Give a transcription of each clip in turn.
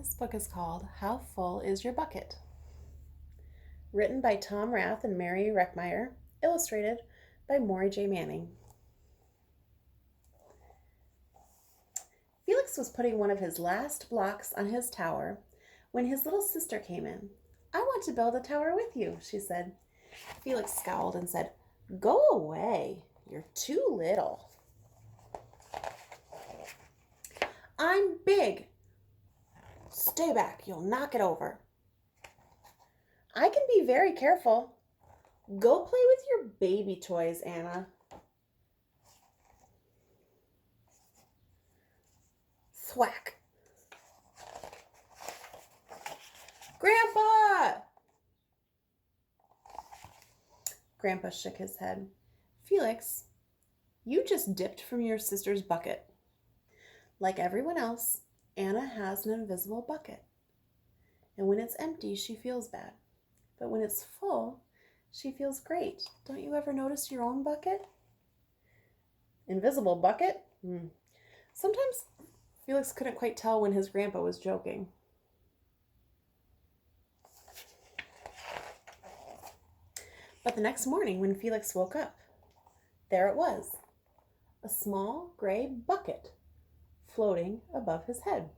This book is called How Full Is Your Bucket? Written by Tom Rath and Mary Reckmeyer, illustrated by Maury J. Manning. Felix was putting one of his last blocks on his tower when his little sister came in. "I want to build a tower with you," she said. Felix scowled and said, "Go away. You're too little." "I'm big." "Stay back. You'll knock it over." "I can be very careful." "Go play with your baby toys, Anna." Thwack. "Grandpa!" Grandpa shook his head. "Felix, you just dipped from your sister's bucket." Like everyone else, Anna has an invisible bucket. And when it's empty, she feels bad. But when it's full, she feels great. Don't you ever notice your own bucket? Invisible bucket? Sometimes Felix couldn't quite tell when his grandpa was joking. But the next morning, when Felix woke up, there it was, a small gray bucket floating above his head.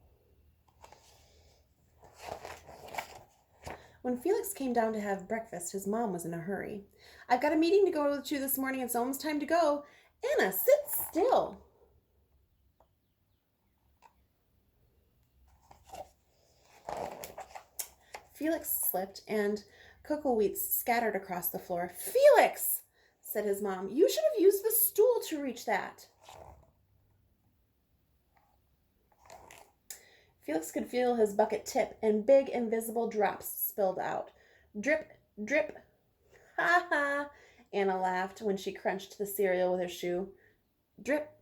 When Felix came down to have breakfast, his mom was in a hurry. "I've got a meeting to go to this morning. It's almost time to go. Anna, sit still." Felix slipped and cocoa wheats scattered across the floor. "Felix," said his mom, "you should have used the stool to reach that." Felix could feel his bucket tip, and big invisible drops spilled out. Drip, drip. "Ha ha," Anna laughed when she crunched the cereal with her shoe. "Drip.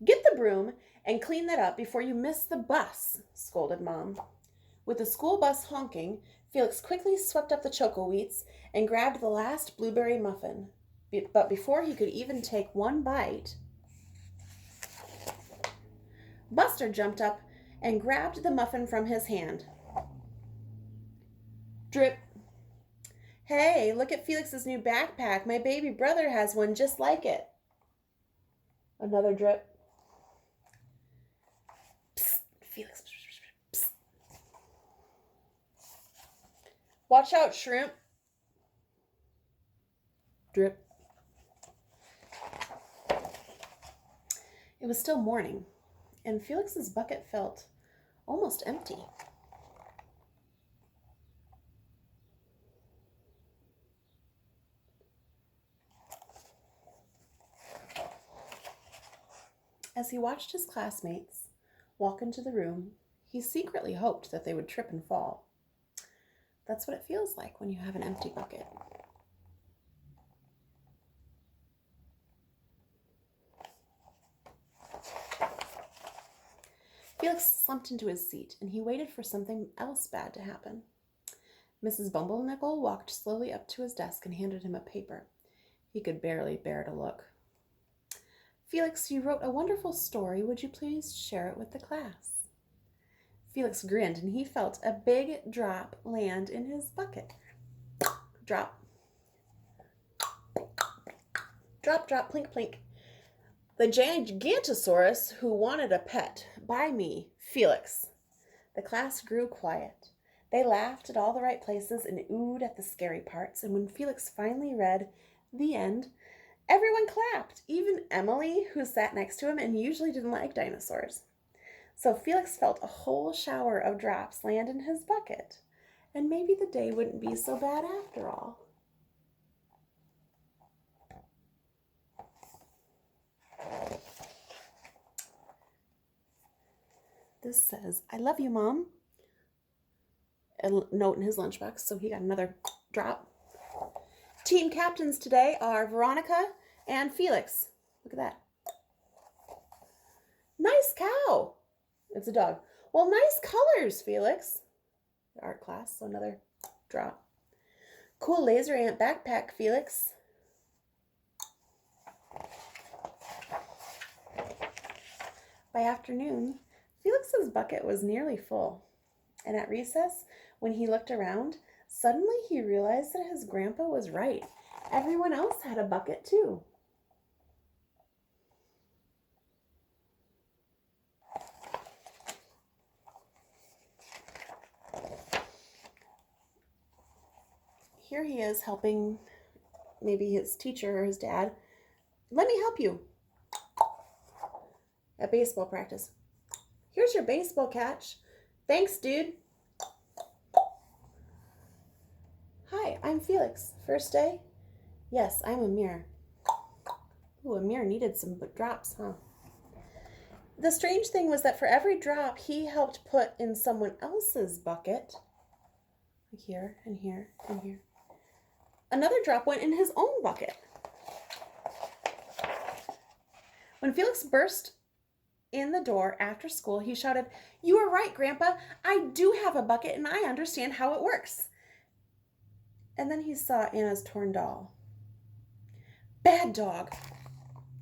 Get the broom and clean that up before you miss the bus," scolded Mom. With the school bus honking, Felix quickly swept up the choco wheats and grabbed the last blueberry muffin. But before he could even take one bite, Buster jumped up and grabbed the muffin from his hand. Drip. "Hey, look at Felix's new backpack. My baby brother has one just like it." Another drip. "Psst, Felix. Psst. Watch out, shrimp." Drip. It was still morning, and Felix's bucket felt almost empty. As he watched his classmates walk into the room, he secretly hoped that they would trip and fall. That's what it feels like when you have an empty bucket. Felix slumped into his seat, and he waited for something else bad to happen. Mrs. Bumblenickel walked slowly up to his desk and handed him a paper. He could barely bear to look. "Felix, you wrote a wonderful story. Would you please share it with the class?" Felix grinned, and he felt a big drop land in his bucket. Drop. Drop, drop, plink, plink. "The Gigantosaurus who wanted a pet. By me, Felix." The class grew quiet. They laughed at all the right places and oohed at the scary parts, and when Felix finally read "The End," everyone clapped, even Emily, who sat next to him and usually didn't like dinosaurs. So Felix felt a whole shower of drops land in his bucket, and maybe the day wouldn't be so bad after all. This says, "I love you, Mom." A note in his lunchbox, so he got another drop. Team captains today are Veronica and Felix. Look at that. "Nice cow." It's a dog. "Well, nice colors, Felix." The art class, so another drop. "Cool laser ant backpack, Felix." By afternoon, Felix's bucket was nearly full. And at recess, when he looked around, suddenly he realized that his grandpa was right. Everyone else had a bucket too. Here he is helping maybe his teacher or his dad. Let me help you. At baseball practice. Here's your baseball catch. Thanks, dude. Hi, I'm Felix. First day? Yes, I'm Amir. Ooh, Amir needed some drops, huh? The strange thing was that for every drop he helped put in someone else's bucket, like here and here and here, another drop went in his own bucket. When Felix burst in the door after school, he shouted, "You are right, Grandpa. I do have a bucket and I understand how it works." And then he saw Anna's torn doll. Bad dog,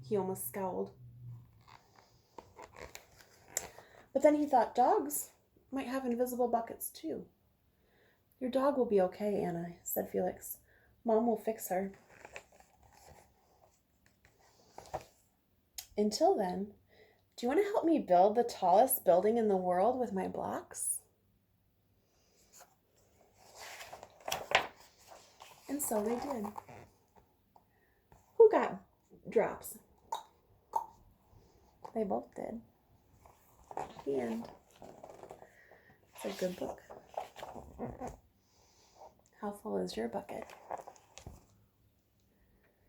he almost scowled. But then he thought dogs might have invisible buckets too. Your dog will be okay, Anna, said Felix. Mom will fix her. Until then, do you want to help me build the tallest building in the world with my blocks? And so they did. Who got drops? They both did. The end. It's a good book. How full is your bucket?